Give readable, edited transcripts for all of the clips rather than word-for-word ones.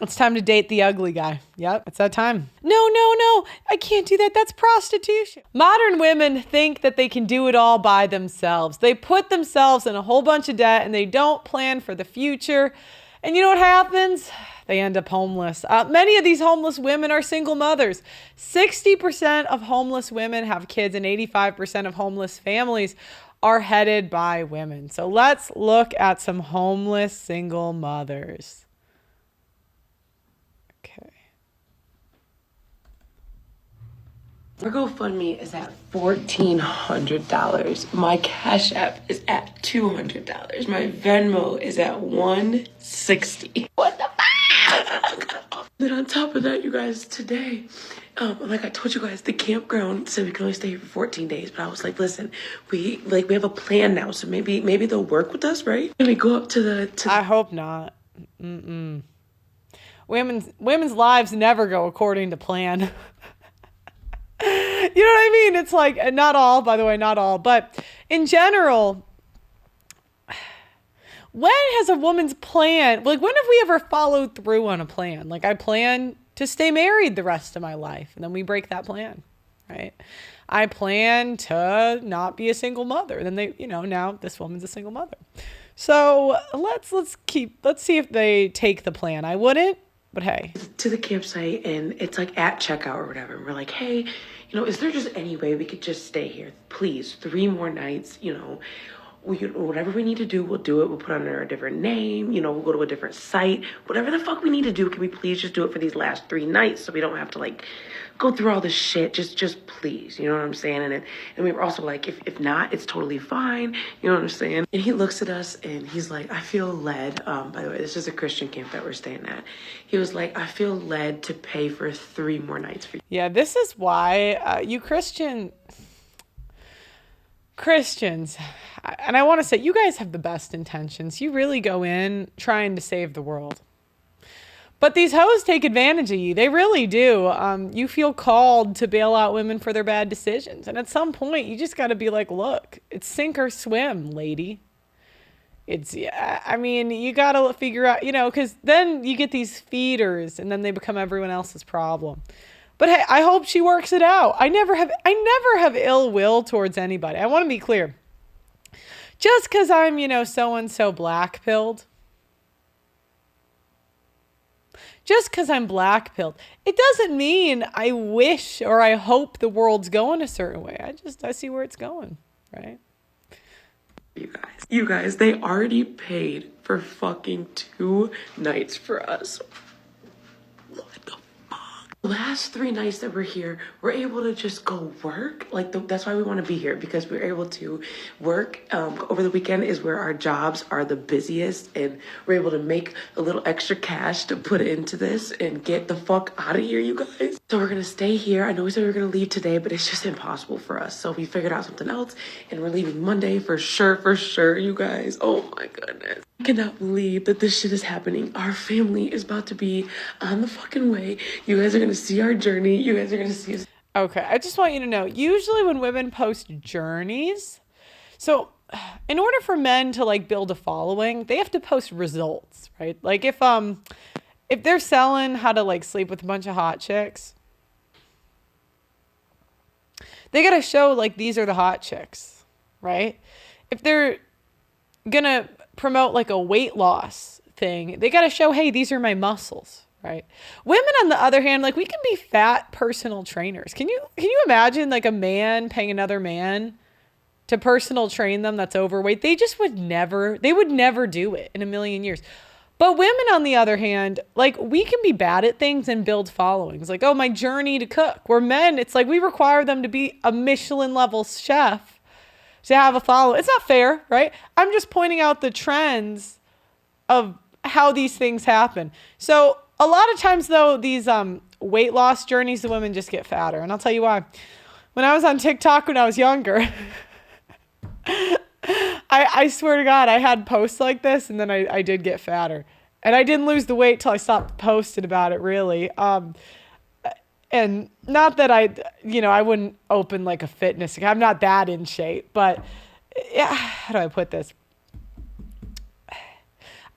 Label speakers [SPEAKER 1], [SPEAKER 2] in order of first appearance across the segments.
[SPEAKER 1] It's time to date the ugly guy. Yep, it's that time. No, no, no, I can't do that. That's prostitution. Modern women think that they can do it all by themselves. They put themselves in a whole bunch of debt and they don't plan for the future. And you know what happens? They end up homeless. Many of these homeless women are single mothers. 60% of homeless women have kids, and 85% of homeless families are headed by women. So let's look at some homeless single mothers. Okay.
[SPEAKER 2] Our GoFundMe is at $1,400. My Cash App is at $200. My Venmo is at $160. What the fuck? Then on top of that, you guys, today, like I told you guys, the campground said we can only stay here for 14 days. But I was like, listen, we have a plan now, so maybe they'll work with us, right? And we go up to the.
[SPEAKER 1] I hope not. Women's lives never go according to plan. You know what I mean? It's like, not all, by the way, not all, but in general, when has a woman's plan, like when have we ever followed through on a plan? Like I plan to stay married the rest of my life, and then we break that plan, right? I plan to not be a single mother. Then now this woman's a single mother. So let's see if they take the plan. I wouldn't, but hey.
[SPEAKER 2] To the campsite, and it's like at checkout or whatever. And we're like, hey, is there just any way we could just stay here? Please, 3 more nights, whatever we need to do, we'll do it. We'll put under a different name, we'll go to a different site. Whatever the fuck we need to do, can we please just do it for these last 3 nights so we don't have to go through all this shit. Just please, you know what I'm saying? And we were also like, if not, it's totally fine. You know what I'm saying? And he looks at us and he's like, I feel led. By the way, this is a Christian camp that we're staying at. He was like, I feel led to pay for 3 more nights for you.
[SPEAKER 1] Yeah, this is why you Christians, and I want to say, you guys have the best intentions. You really go in trying to save the world. But these hoes take advantage of you. They really do. You feel called to bail out women for their bad decisions. And at some point, you just got to be like, look, it's sink or swim, lady. You got to figure out, because then you get these feeders and then they become everyone else's problem. But hey, I hope she works it out. I never have ill will towards anybody. I want to be clear. Just because I'm, so-and-so black-pilled. Just because I'm black-pilled. It doesn't mean I wish or I hope the world's going a certain way. I see where it's going, right?
[SPEAKER 2] You guys, they already paid for fucking 2 nights for us. What the fuck? Last 3 nights that we're here, we're able to just go work. That's why we want to be here, because we're able to work over the weekend is where our jobs are the busiest, and we're able to make a little extra cash to put into this and get the fuck out of here, you guys. So we're gonna stay here. I know we said we were gonna leave today, but it's just impossible for us. So we figured out something else, and we're leaving Monday for sure, you guys. Oh my goodness. I cannot believe that this shit is happening. Our family is about to be on the fucking way. You guys are gonna see our journey. You guys are gonna see us.
[SPEAKER 1] Okay, I just want you to know, usually when women post journeys, so in order for men to build a following, they have to post results, right? Like if they're selling how to sleep with a bunch of hot chicks, they got to show these are the hot chicks, right? If they're gonna promote a weight loss thing, they got to show, hey, these are my muscles, right? Women, on the other hand, we can be fat personal trainers. Can you imagine a man paying another man to personal train them that's overweight? They would never do it in a million years. But women, on the other hand, we can be bad at things and build followings. My journey to cook. Where men, it's we require them to be a Michelin level chef to have a following. It's not fair, right? I'm just pointing out the trends of how these things happen. So a lot of times, though, these weight loss journeys, the women just get fatter. And I'll tell you why. When I was on TikTok when I was younger, I swear to God, I had posts like this, and then I did get fatter. And I didn't lose the weight till I stopped posting about it, really. And not that I wouldn't open a fitness account. I'm not that in shape, but yeah, how do I put this?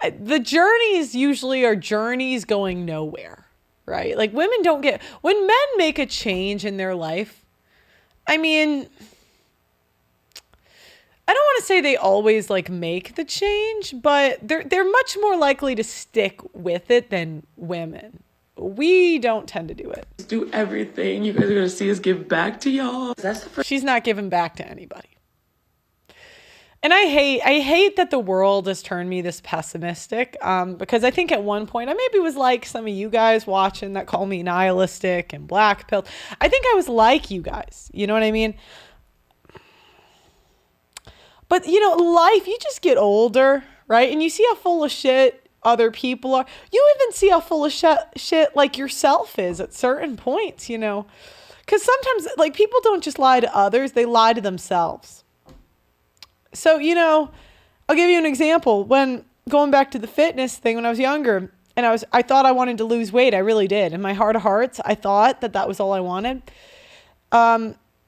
[SPEAKER 1] The journeys usually are journeys going nowhere, right? Like women don't get, when men make a change in their life, I mean, I don't want to say they always like make the change, but they're much more likely to stick with it than women. We don't tend to do it.
[SPEAKER 2] Do everything. You guys are gonna see us give back to y'all. That's the first.
[SPEAKER 1] She's not giving back to anybody. And I hate that the world has turned me this pessimistic, because I think at one point I maybe was like some of you guys watching that call me nihilistic and black pilled. I think I was like you guys. You know what I mean? But, you know, life, you just get older, right? And you see how full of shit other people are. You even see how full of shit like yourself is at certain points, you know? Because sometimes, like, people don't just lie to others, they lie to themselves. So, you know, I'll give you an example. When going back to the fitness thing when I was younger, and I thought I wanted to lose weight. I really did. In my heart of hearts, I thought that was all I wanted.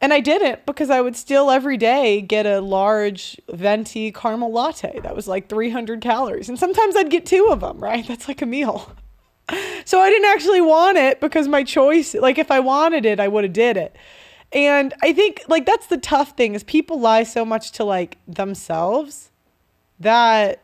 [SPEAKER 1] And I didn't, because I would still every day get a large venti caramel latte. That was like 300 calories. And sometimes I'd get 2 of them, right? That's like a meal. So I didn't actually want it because my choice, like if I wanted it, I would have did it. And I think like that's the tough thing is people lie so much to like themselves that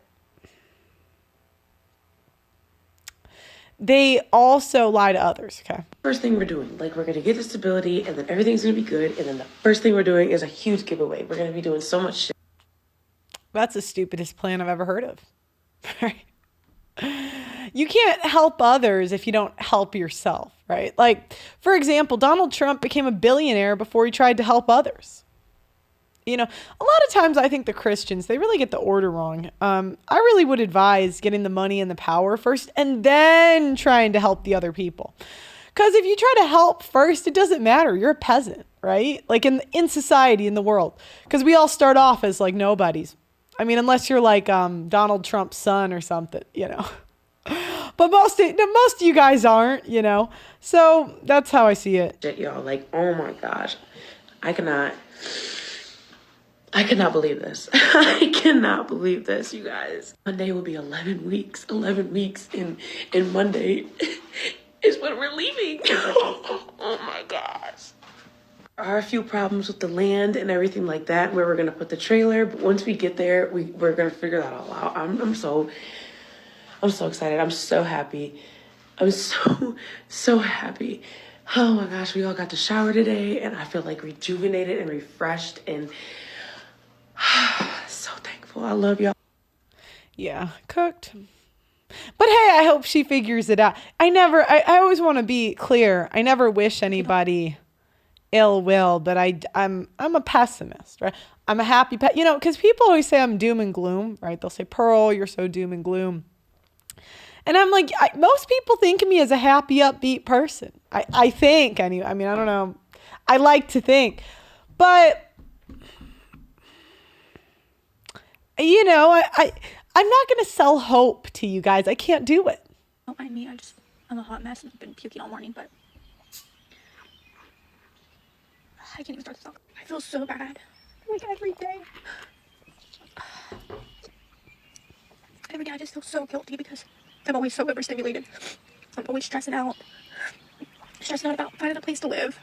[SPEAKER 1] they also lie to others, okay?
[SPEAKER 2] First thing we're doing, like we're gonna get the stability and then everything's gonna be good. And then the first thing we're doing is a huge giveaway. We're gonna be doing so much shit.
[SPEAKER 1] That's the stupidest plan I've ever heard of. Right? You can't help others if you don't help yourself, right? Like, for example, Donald Trump became a billionaire before he tried to help others. You know, a lot of times I think the Christians, they really get the order wrong. I really would advise getting the money and the power first and then trying to help the other people. Because if you try to help first, it doesn't matter. You're a peasant, right? Like in society, in the world. Because we all start off as like nobodies. I mean, unless you're like Donald Trump's son or something, you know. But most of you guys aren't, you know. So that's how I see it.
[SPEAKER 2] Shit, y'all, like, oh my gosh. I cannot believe this. I cannot believe this, you guys. Monday will be 11 weeks. 11 weeks in Monday is when we're leaving. Oh my gosh. There are a few problems with the land and everything like that, where we're going to put the trailer. But once we get there, we're going to figure that all out. I'm so excited. I'm so happy. I'm so happy. Oh my gosh, we all got to shower today and I feel like rejuvenated and refreshed and so thankful. I love y'all.
[SPEAKER 1] Yeah, cooked. But hey, I hope she figures it out. I always want to be clear. I never wish anybody ill will, but I'm a pessimist, right? I'm a happy you know, because people always say I'm doom and gloom, right? They'll say, Pearl, you're so doom and gloom. And I'm like, most people think of me as a happy, upbeat person. I think, anyway. I mean, I don't know. I like to think. But, you know, I'm not going to sell hope to you guys. I can't do it.
[SPEAKER 3] Oh, I mean, I'm a hot mess and I've been puking all morning, but I can't even start to talk. I feel so bad. Like every day. Every day I just feel so guilty because I'm always so overstimulated. I'm always stressing out. Stressing out about finding a place to live,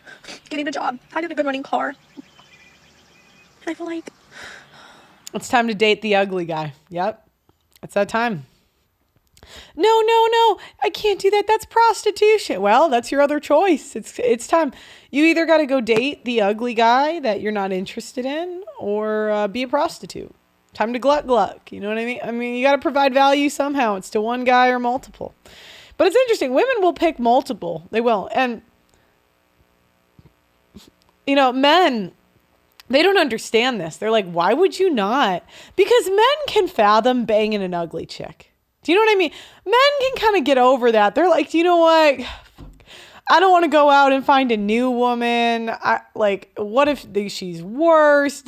[SPEAKER 3] getting a job, finding a good running car. And I feel like
[SPEAKER 1] it's time to date the ugly guy. Yep. It's that time. No, I can't do that. That's prostitution. Well, that's your other choice. It's time. You either got to go date the ugly guy that you're not interested in or be a prostitute. Time to gluck. You know what I mean? I mean, you got to provide value somehow. It's to one guy or multiple. But it's interesting. Women will pick multiple. They will. And, you know, men, they don't understand this. They're like, why would you not? Because men can fathom banging an ugly chick. Do you know what I mean? Men can kind of get over that. They're like, do you know what? I don't want to go out and find a new woman. What if she's worse?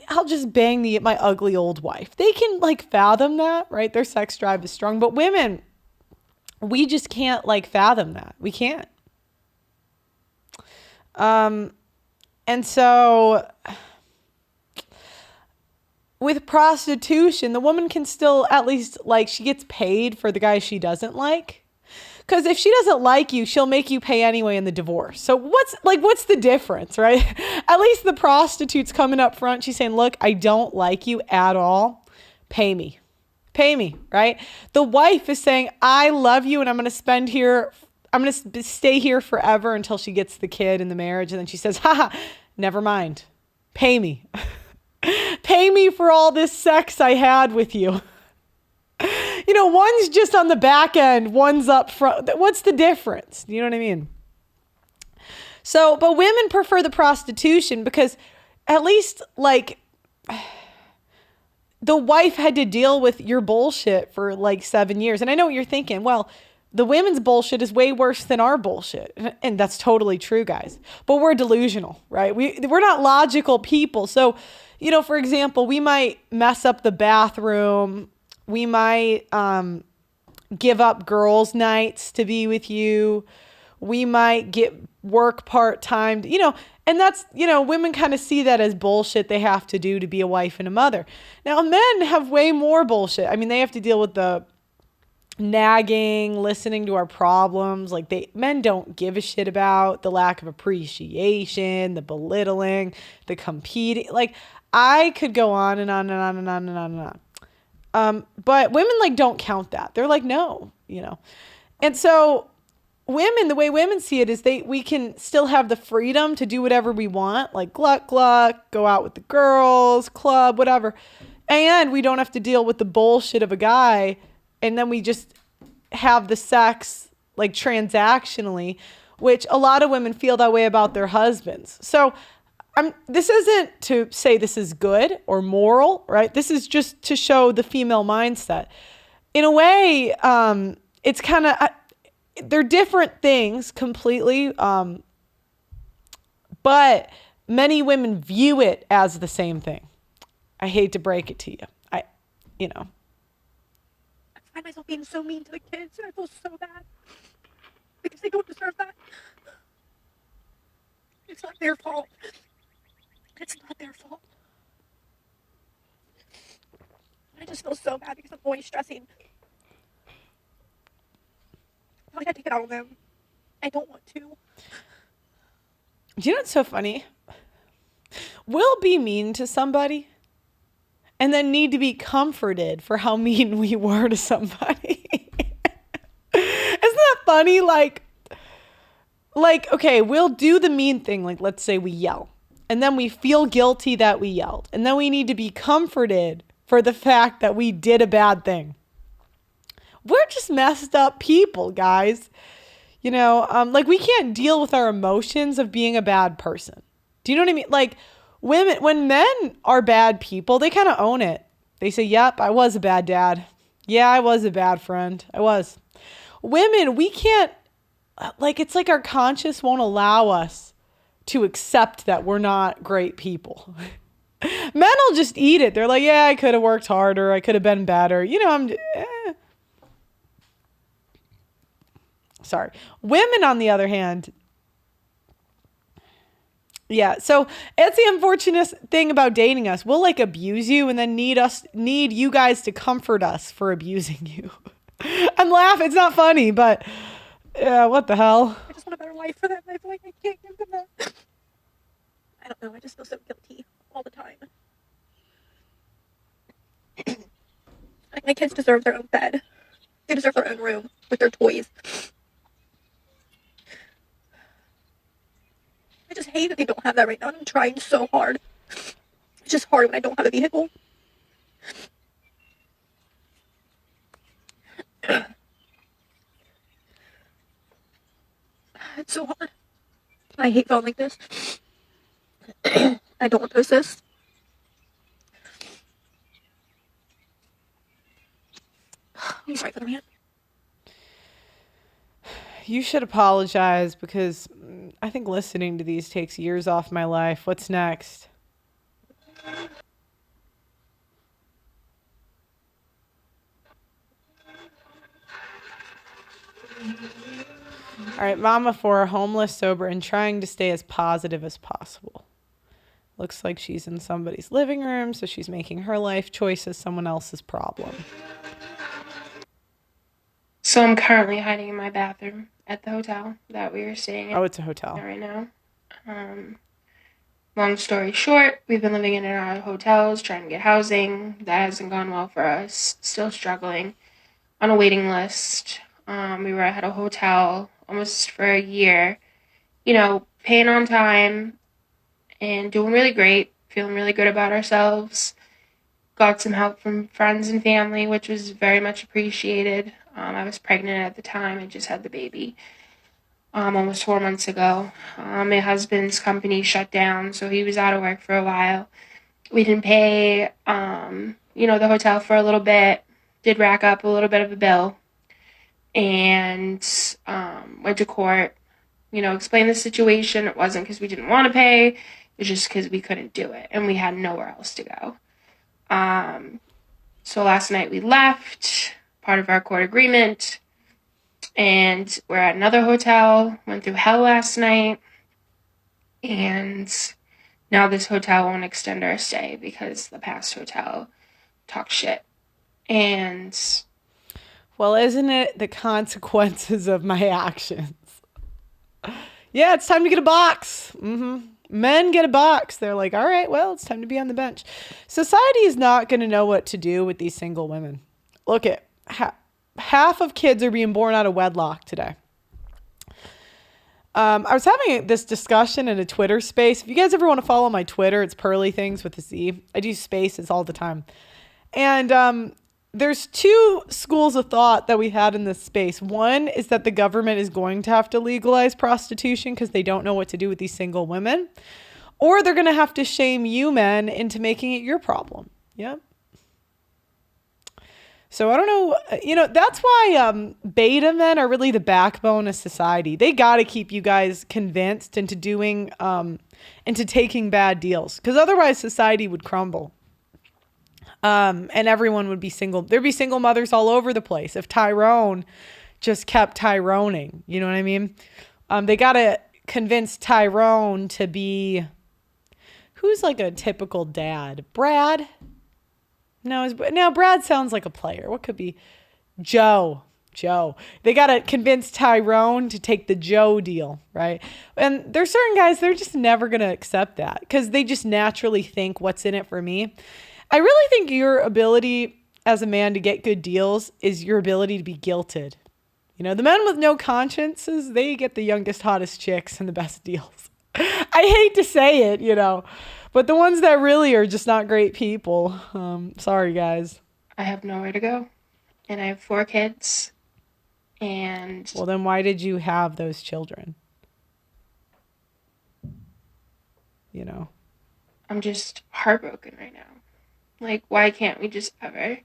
[SPEAKER 1] I'll just bang my ugly old wife. They can like fathom that, right? Their sex drive is strong. But women, we just can't like fathom that. We can't. And so with prostitution, the woman can still at least, like, she gets paid for the guy she doesn't like. Because if she doesn't like you, she'll make you pay anyway in the divorce. So what's the difference, right? At least the prostitute's coming up front. She's saying, look, I don't like you at all. Pay me. Pay me, right? The wife is saying, I love you and I'm going to stay here forever until she gets the kid in the marriage. And then she says, haha, never mind. Pay me. Pay me for all this sex I had with you. You know, one's just on the back end, one's up front. What's the difference? You know what I mean? So, but women prefer the prostitution because at least, like, the wife had to deal with your bullshit for like 7 years. And I know what you're thinking. Well, the women's bullshit is way worse than our bullshit. And that's totally true, guys. But we're delusional, right? We're not logical people. So, you know, for example, we might mess up the bathroom. We might give up girls' nights to be with you. We might work part-time, you know, and that's, you know, women kind of see that as bullshit they have to do to be a wife and a mother. Now, men have way more bullshit. I mean, they have to deal with the nagging, listening to our problems. Like men don't give a shit about the lack of appreciation, the belittling, the competing. Like I could go on and on and on and on and on and on. But women like don't count that. They're like, no, you know? And so women, the way women see it is we can still have the freedom to do whatever we want, like gluck, gluck, go out with the girls, club, whatever. And we don't have to deal with the bullshit of a guy. And then we just have the sex like transactionally, which a lot of women feel that way about their husbands. So this isn't to say this is good or moral, right? This is just to show the female mindset. In a way, it's kind of, they're different things completely, but many women view it as the same thing. I hate to break it to you. I
[SPEAKER 3] find myself being so mean to the kids, and I feel so bad because they don't deserve that. It's not their fault. It's not their fault. I just feel so bad because I'm always stressing. I gotta take it out on them. I don't want to.
[SPEAKER 1] Do you know what's so funny? We'll be mean to somebody and then need to be comforted for how mean we were to somebody. Isn't that funny? Like, okay, we'll do the mean thing. Like, let's say we yell. And then we feel guilty that we yelled. And then we need to be comforted for the fact that we did a bad thing. We're just messed up people, guys. You know, like we can't deal with our emotions of being a bad person. Do you know what I mean? Like when men are bad people, they kind of own it. They say, yep, I was a bad dad. Yeah, I was a bad friend. I was. Women, we can't, like, it's like our conscience won't allow us to accept that we're not great people. Men will just eat it. They're like, yeah, I could have worked harder. I could have been better. You know, Sorry. Women, on the other hand, yeah. So it's the unfortunate thing about dating us. We'll like abuse you and then need you guys to comfort us for abusing you. I'm laughing. It's not funny, but yeah, what the hell?
[SPEAKER 3] I just want a better life for them. I feel like I can't give them that. I don't know. I just feel so guilty all the time. Like my kids deserve their own bed. They deserve their own room with their toys. I just hate that they don't have that right now. I'm trying so hard. It's just hard when I don't have a vehicle. It's so hard. I hate feeling like this. I don't want to assist. I'm sorry for the rant.
[SPEAKER 1] You should apologize because I think listening to these takes years off my life. What's next? All right, mama for homeless, sober, and trying to stay as positive as possible. Looks like she's in somebody's living room, so she's making her life choices someone else's problem.
[SPEAKER 4] So I'm currently hiding in my bathroom at the hotel that we are staying in.
[SPEAKER 1] Oh, it's a hotel.
[SPEAKER 4] Right now. Long story short, we've been living in and out of hotels, trying to get housing. That hasn't gone well for us. Still struggling. On a waiting list. We were at a hotel almost for a year. You know, paying on time and doing really great. Feeling really good about ourselves. Got some help from friends and family, which was very much appreciated. I was pregnant at the time. I just had the baby almost 4 months ago. My husband's company shut down, so he was out of work for a while. We didn't pay, the hotel for a little bit. Did rack up a little bit of a bill. And went to court. Explained the situation. It wasn't because we didn't want to pay. It was just because we couldn't do it. And we had nowhere else to go. So last night we left, part of our court agreement, and we're at another hotel, went through hell last night, and now this hotel won't extend our stay because the past hotel talked shit. And
[SPEAKER 1] well, isn't it the consequences of my actions? Yeah, it's time to get a box. Men get a box. They're like, all right, well, it's time to be on the bench. Society is not going to know what to do with these single women. Look at half of kids are being born out of wedlock today. I was having this discussion in a Twitter space. If you guys ever want to follow my Twitter, it's Pearly Things with a Z. I do spaces all the time. And there's two schools of thought that we had in this space. One is that the government is going to have to legalize prostitution because they don't know what to do with these single women. Or they're going to have to shame you men into making it your problem. Yeah. So I don't know, that's why beta men are really the backbone of society. They got to keep you guys convinced into into taking bad deals, because otherwise society would crumble. And everyone would be single. There'd be single mothers all over the place if Tyrone just kept Tyroning. You know what I mean? They got to convince Tyrone to be, who's like a typical dad? Brad? No, Brad sounds like a player. What could be? Joe. They got to convince Tyrone to take the Joe deal, right? And there's certain guys, they're just never going to accept that because they just naturally think, what's in it for me? I really think your ability as a man to get good deals is your ability to be guilted. The men with no consciences, they get the youngest, hottest chicks and the best deals. I hate to say it, but the ones that really are just not great people. Sorry, guys.
[SPEAKER 4] I have nowhere to go. And I have 4 kids. And
[SPEAKER 1] well, then why did you have those children?
[SPEAKER 4] I'm just heartbroken right now. Like, why can't we just ever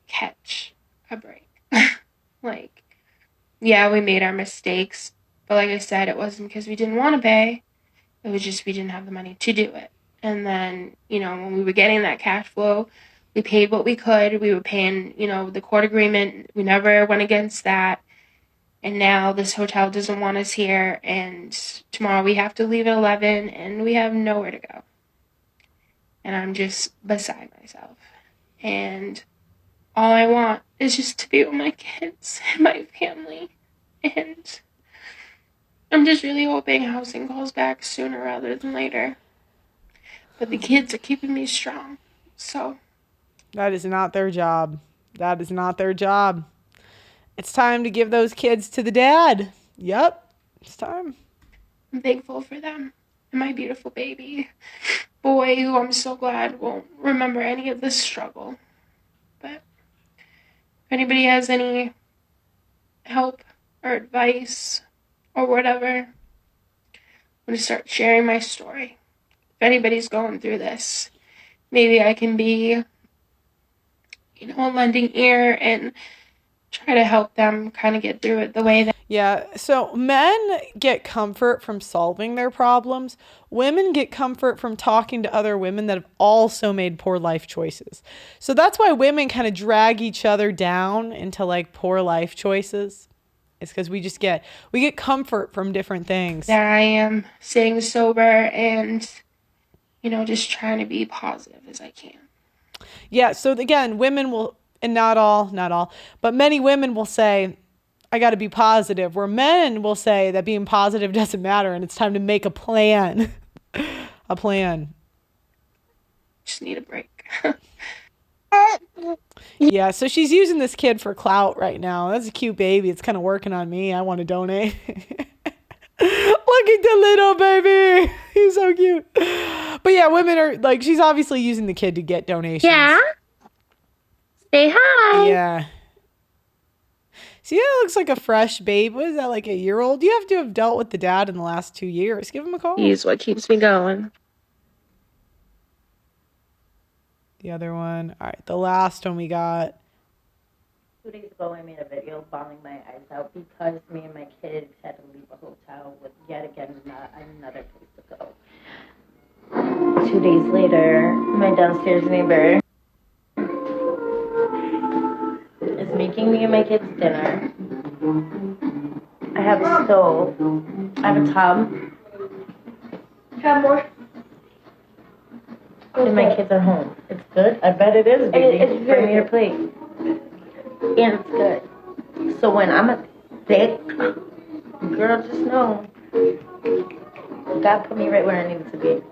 [SPEAKER 4] catch a break? Yeah, we made our mistakes. But like I said, it wasn't because we didn't want to pay. It was just we didn't have the money to do it. And then, when we were getting that cash flow, we paid what we could. We were paying, the court agreement. We never went against that. And now this hotel doesn't want us here. And tomorrow we have to leave at 11 and we have nowhere to go. And I'm just beside myself. And all I want is just to be with my kids and my family. And I'm just really hoping housing calls back sooner rather than later. But the kids are keeping me strong. So
[SPEAKER 1] that is not their job. It's time to give those kids to the dad. Yep, it's time.
[SPEAKER 4] I'm thankful for them and my beautiful baby boy, who I'm so glad won't remember any of this struggle. But if anybody has any help or advice or whatever, I'm going to start sharing my story. If anybody's going through this, maybe I can be, a lending ear and try to help them kind of get through it the way that.
[SPEAKER 1] Yeah, so men get comfort from solving their problems. Women get comfort from talking to other women that have also made poor life choices. So that's why women kind of drag each other down into like poor life choices. It's because we get comfort from different things.
[SPEAKER 4] There I am, staying sober and, just trying to be positive as I can.
[SPEAKER 1] Yeah. So again, women will, and not all, but many women will say, I got to be positive, where men will say that being positive doesn't matter and it's time to make a plan. A plan.
[SPEAKER 4] Just need a break.
[SPEAKER 1] Yeah, so she's using this kid for clout right now. That's a cute baby. It's kind of working on me. I want to donate. Look at the little baby. He's so cute. But yeah, women are like, she's obviously using the kid to get donations.
[SPEAKER 5] Yeah. Say hi.
[SPEAKER 1] Yeah. See, that looks like a fresh babe. What is that, like a year old? You have to have dealt with the dad in the last 2 years. Give him a call.
[SPEAKER 4] He's what keeps me going.
[SPEAKER 1] The other one. All right, the last one we got.
[SPEAKER 5] 2 days ago, I made a video bawling my eyes out because me and my kids had to leave a hotel with yet again another place to go. 2 days later, my downstairs neighbor is making me and my kids dinner. I have a stove. I have a tub.
[SPEAKER 3] Have more.
[SPEAKER 5] And my kids are home. It's good. I bet it is, baby.
[SPEAKER 3] It's very
[SPEAKER 5] Bring me your plate. And it's good. So when I'm a thick girl, just know God put me right where I needed to be.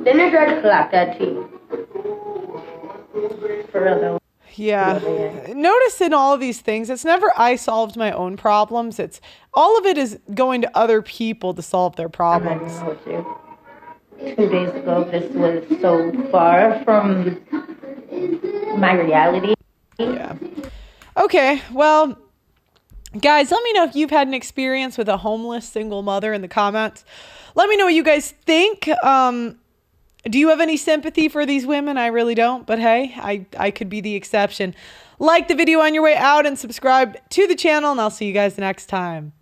[SPEAKER 3] Dinner's ready.
[SPEAKER 5] Clock that tea. For real though.
[SPEAKER 1] Yeah. Notice in all of these things, it's never I solved my own problems. It's all of it is going to other people to solve their
[SPEAKER 5] I'm not
[SPEAKER 1] problems.
[SPEAKER 5] gonna hold you. 2 days ago, this was so far from my reality.
[SPEAKER 1] Yeah. Okay. Well, guys, let me know if you've had an experience with a homeless single mother in the comments. Let me know what you guys think. Do you have any sympathy for these women? I really don't, but hey, I could be the exception. Like the video on your way out and subscribe to the channel, and I'll see you guys next time.